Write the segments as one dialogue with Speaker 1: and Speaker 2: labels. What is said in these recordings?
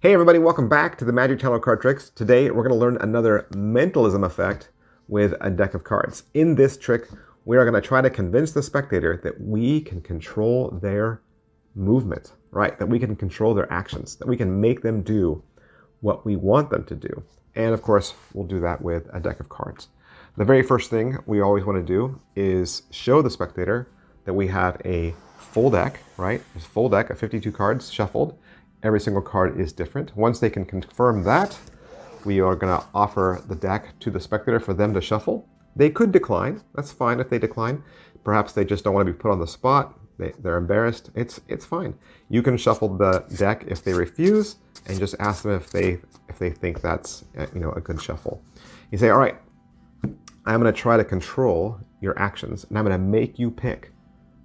Speaker 1: Hey everybody, welcome back to the Magic Channel Card Tricks. Today we're going to learn another mentalism effect with a deck of cards. In this trick, we are going to try to convince the spectator that we can control their movement, right? That we can control their actions, that we can make them do what we want them to do. And of course, we'll do that with a deck of cards. The very first thing we always want to do is show the spectator that we have a full deck, right? It's a full deck of 52 cards shuffled. Every single card is different. Once they can confirm that, we are going to offer the deck to the spectator for them to shuffle. They could decline. That's fine if they decline. Perhaps they just don't want to be put on the spot. They're embarrassed. It's fine. You can shuffle the deck if they refuse, and just ask them if they think that's a good shuffle. You say, all right, I'm going to try to control your actions, and I'm going to make you pick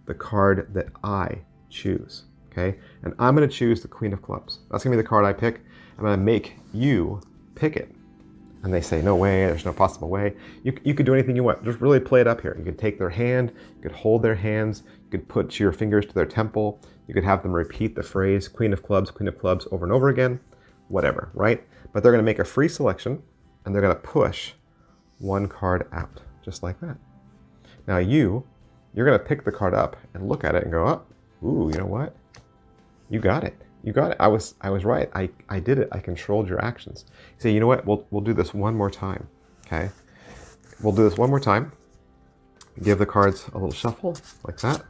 Speaker 1: the card that I choose. Okay, and I'm going to choose the Queen of Clubs. That's going to be the card I pick. I'm going to make you pick it. And they say, no way, there's no possible way. You could do anything you want. Just really play it up here. You could take their hand, you could hold their hands, you could put your fingers to their temple, you could have them repeat the phrase Queen of Clubs over and over again, whatever, right? But they're going to make a free selection, and they're going to push one card out, just like that. Now you're going to pick the card up and look at it and go, oh, ooh, you know what? You got it. You got it. I was right. I did it. I controlled your actions. You say, you know what? We'll do this one more time. Okay? We'll do this one more time. Give the cards a little shuffle like that.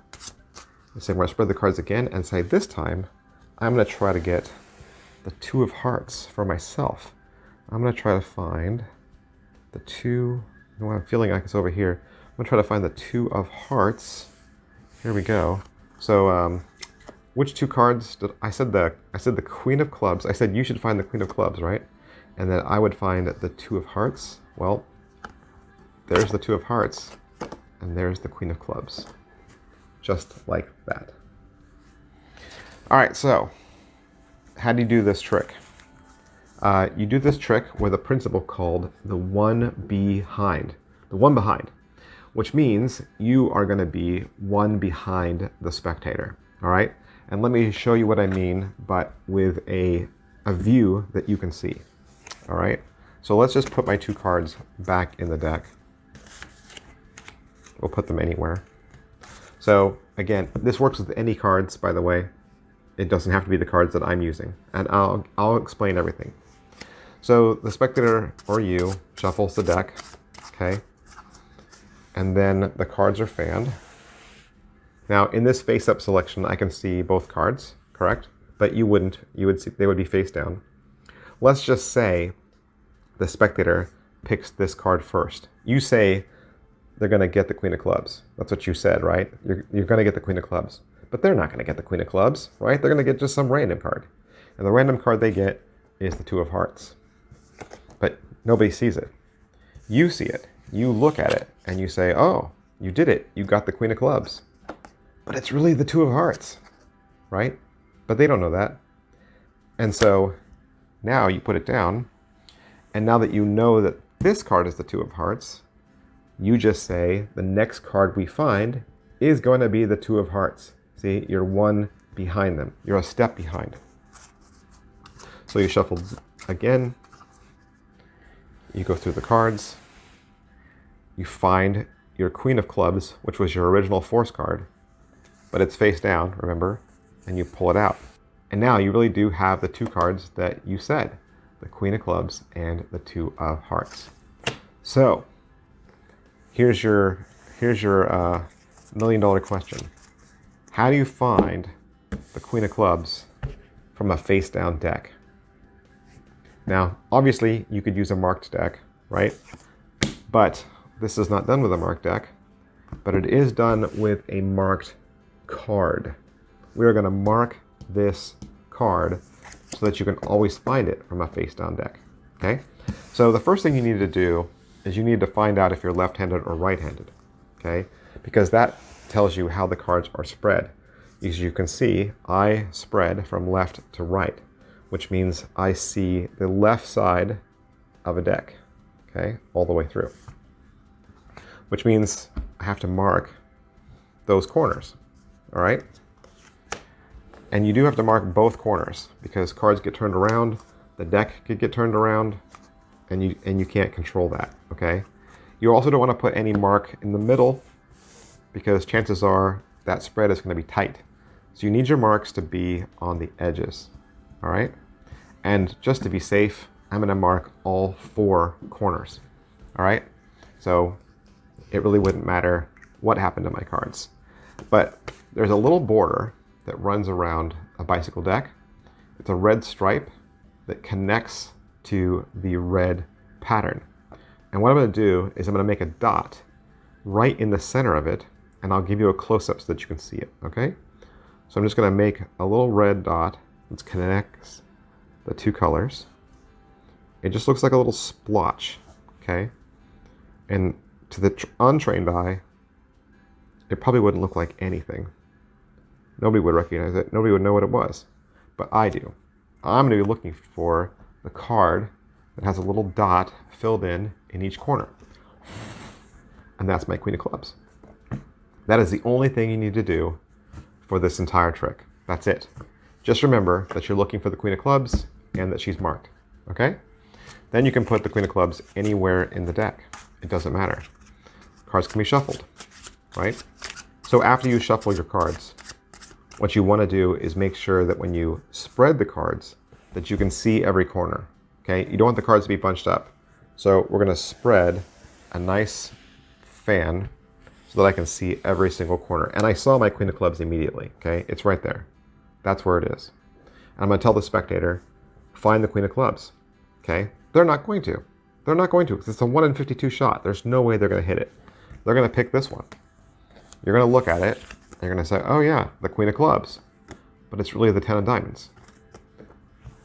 Speaker 1: You say, we're going to spread the cards again and say, this time I'm going to try to get the Two of Hearts for myself. I'm going to try to find the two. You know what? I'm feeling like it's over here. I'm going to try to find the Two of Hearts. Here we go. So, which two cards did I said the Queen of Clubs. I said you should find the Queen of Clubs, right? And then I would find the Two of Hearts. Well, there's the Two of Hearts, and there's the Queen of Clubs. Just like that. All right, so how do you do this trick? You do this trick with a principle called the one behind. The one behind, which means you are going to be one behind the spectator. All right? And let me show you what I mean, but with a view that you can see. All right? So let's just put my two cards back in the deck. We'll put them anywhere. So again, this works with any cards, by the way. It doesn't have to be the cards that I'm using. And I'll explain everything. So the spectator, or you, shuffles the deck. Okay? And then the cards are fanned. Now, in this face-up selection, I can see both cards, correct? But you wouldn't. You would see they would be face down. Let's just say the spectator picks this card first. You say they're going to get the Queen of Clubs. That's what you said, right? You're going to get the Queen of Clubs. But they're not going to get the Queen of Clubs, right? They're going to get just some random card. And the random card they get is the Two of Hearts. But nobody sees it. You see it. You look at it, and you say, oh, you did it. You got the Queen of Clubs. But it's really the Two of Hearts, right? But they don't know that. And so now you put it down, and now that you know that this card is the Two of Hearts, you just say the next card we find is going to be the Two of Hearts. See, you're one behind them. You're a step behind. So you shuffle again. You go through the cards. You find your Queen of Clubs, which was your original force card. But it's face down, remember? And you pull it out. And now you really do have the two cards that you said. The Queen of Clubs and the Two of Hearts. So, here's your million-dollar question. How do you find the Queen of Clubs from a face-down deck? Now, obviously, you could use a marked deck, right? But this is not done with a marked deck. But it is done with a marked card. We are going to mark this card so that you can always find it from a face-down deck. Okay? So the first thing you need to do is you need to find out if you're left-handed or right-handed. Okay? Because that tells you how the cards are spread. As you can see, I spread from left to right, which means I see the left side of a deck. Okay? All the way through. Which means I have to mark those corners. All right? And you do have to mark both corners because cards get turned around, the deck could get turned around, and you can't control that, okay? You also don't want to put any mark in the middle because chances are that spread is going to be tight. So you need your marks to be on the edges, all right? And just to be safe, I'm going to mark all 4 corners, all right? So it really wouldn't matter what happened to my cards. But there's a little border that runs around a bicycle deck. It's a red stripe that connects to the red pattern. And what I'm going to do is I'm going to make a dot right in the center of it, and I'll give you a close-up so that you can see it, okay? So I'm just going to make a little red dot that connects the 2 colors. It just looks like a little splotch, okay? And to the untrained eye, it probably wouldn't look like anything. Nobody would recognize it. Nobody would know what it was. But I do. I'm going to be looking for the card that has a little dot filled in each corner. And that's my Queen of Clubs. That is the only thing you need to do for this entire trick. That's it. Just remember that you're looking for the Queen of Clubs and that she's marked. Okay? Then you can put the Queen of Clubs anywhere in the deck. It doesn't matter. Cards can be shuffled, right? So after you shuffle your cards, what you want to do is make sure that when you spread the cards, that you can see every corner, okay? You don't want the cards to be bunched up. So we're going to spread a nice fan so that I can see every single corner. And I saw my Queen of Clubs immediately, okay? It's right there. That's where it is. And I'm going to tell the spectator, find the Queen of Clubs, okay? They're not going to. They're not going to because it's a 1 in 52 shot. There's no way they're going to hit it. They're going to pick this one. You're going to look at it. And you're going to say, oh yeah, the Queen of Clubs. But it's really the 10 of diamonds.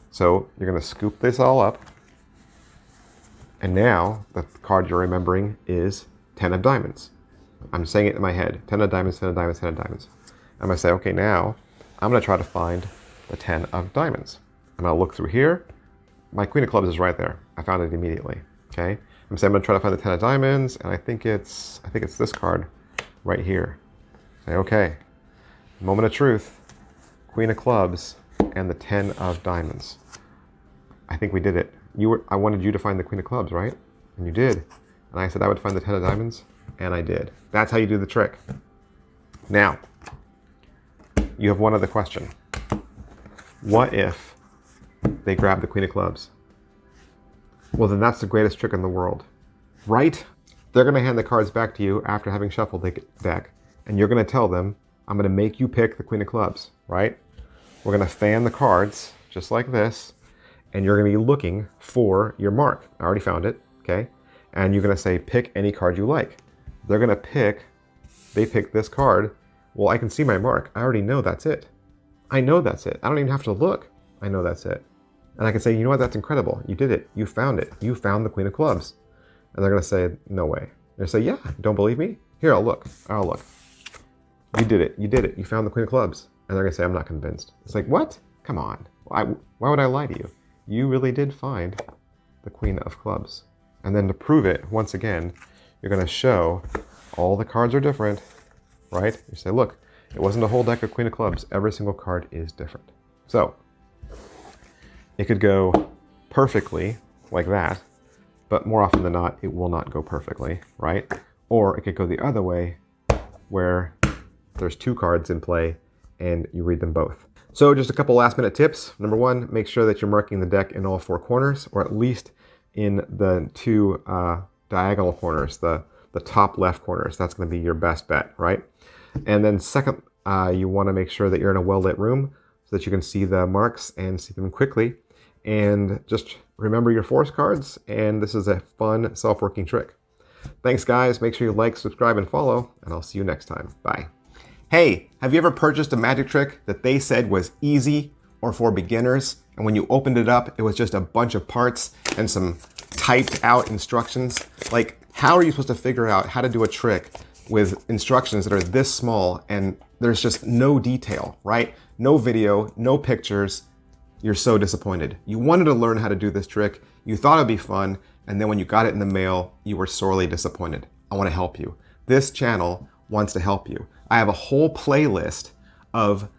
Speaker 1: So you're going to scoop this all up. And now the card you're remembering is 10 of diamonds. I'm saying it in my head. 10 of diamonds, 10 of diamonds, 10 of diamonds. I'm going to say, okay, now I'm going to try to find the 10 of diamonds. I'm going to look through here. My Queen of Clubs is right there. I found it immediately. Okay. I'm saying I'm going to try to find the 10 of diamonds, and I think it's this card right here. Say, okay, moment of truth. Queen of Clubs and the 10 of diamonds. I think we did it. I wanted you to find the Queen of Clubs, right? And you did. And I said I would find the 10 of diamonds, and I did. That's how you do the trick. Now, you have one other question. What if they grab the Queen of Clubs? Well, then that's the greatest trick in the world, right? They're going to hand the cards back to you after having shuffled the deck, and you're going to tell them, I'm going to make you pick the Queen of Clubs, right? We're going to fan the cards just like this, and you're going to be looking for your mark. I already found it, okay? And you're going to say, pick any card you like. They're going to pick, they pick this card. Well, I can see my mark. I already know that's it. I know that's it. I don't even have to look. I know that's it. And I can say, you know what, that's incredible. You did it. You found it. You found the Queen of Clubs. And they're going to say, no way. They're going to say, yeah, don't believe me? Here, I'll look. I'll look. You did it. You did it. You found the Queen of Clubs. And they're going to say, I'm not convinced. It's like, what? Come on. Why would I lie to you? You really did find the Queen of Clubs. And then to prove it, once again, you're going to show all the cards are different, right? You say, look, it wasn't a whole deck of Queen of Clubs. Every single card is different. So it could go perfectly like that, but more often than not, it will not go perfectly, right? Or it could go the other way where there's 2 cards in play and you read them both. So just a couple last minute tips. Number 1, make sure that you're marking the deck in all 4 corners, or at least in the 2 diagonal corners, the top left corners. That's going to be your best bet, right? And then second, you want to make sure that you're in a well-lit room so that you can see the marks and see them quickly. And just remember your force cards, and this is a fun self-working trick. Thanks, guys. Make sure you like, subscribe, and follow, and I'll see you next time. Bye. Hey, have you ever purchased a magic trick that they said was easy or for beginners, and when you opened it up, it was just a bunch of parts and some typed out instructions? Like, how are you supposed to figure out how to do a trick with instructions that are this small and there's just no detail, right? No video, no pictures. You're so disappointed. You wanted to learn how to do this trick. You thought it'd be fun. And then when you got it in the mail, you were sorely disappointed. I want to help you. This channel wants to help you. I have a whole playlist of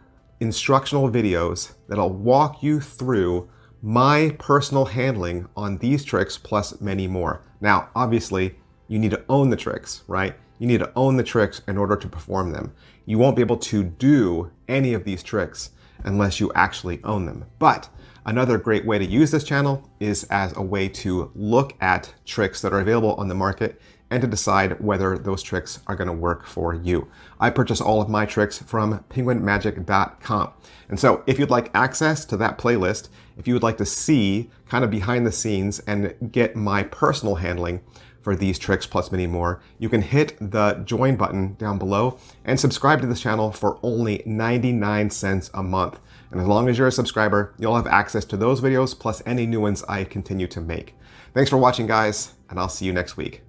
Speaker 1: instructional videos that'll walk you through my personal handling on these tricks plus many more. Now, obviously, you need to own the tricks, right? You need to own the tricks in order to perform them. You won't be able to do any of these tricks unless you actually own them. But another great way to use this channel is as a way to look at tricks that are available on the market and to decide whether those tricks are going to work for you. I purchase all of my tricks from penguinmagic.com. And so if you'd like access to that playlist, if you would like to see kind of behind the scenes and get my personal handling for these tricks plus many more, you can hit the join button down below and subscribe to this channel for only 99 cents a month. And as long as you're a subscriber, you'll have access to those videos plus any new ones I continue to make. Thanks for watching, guys, and I'll see you next week.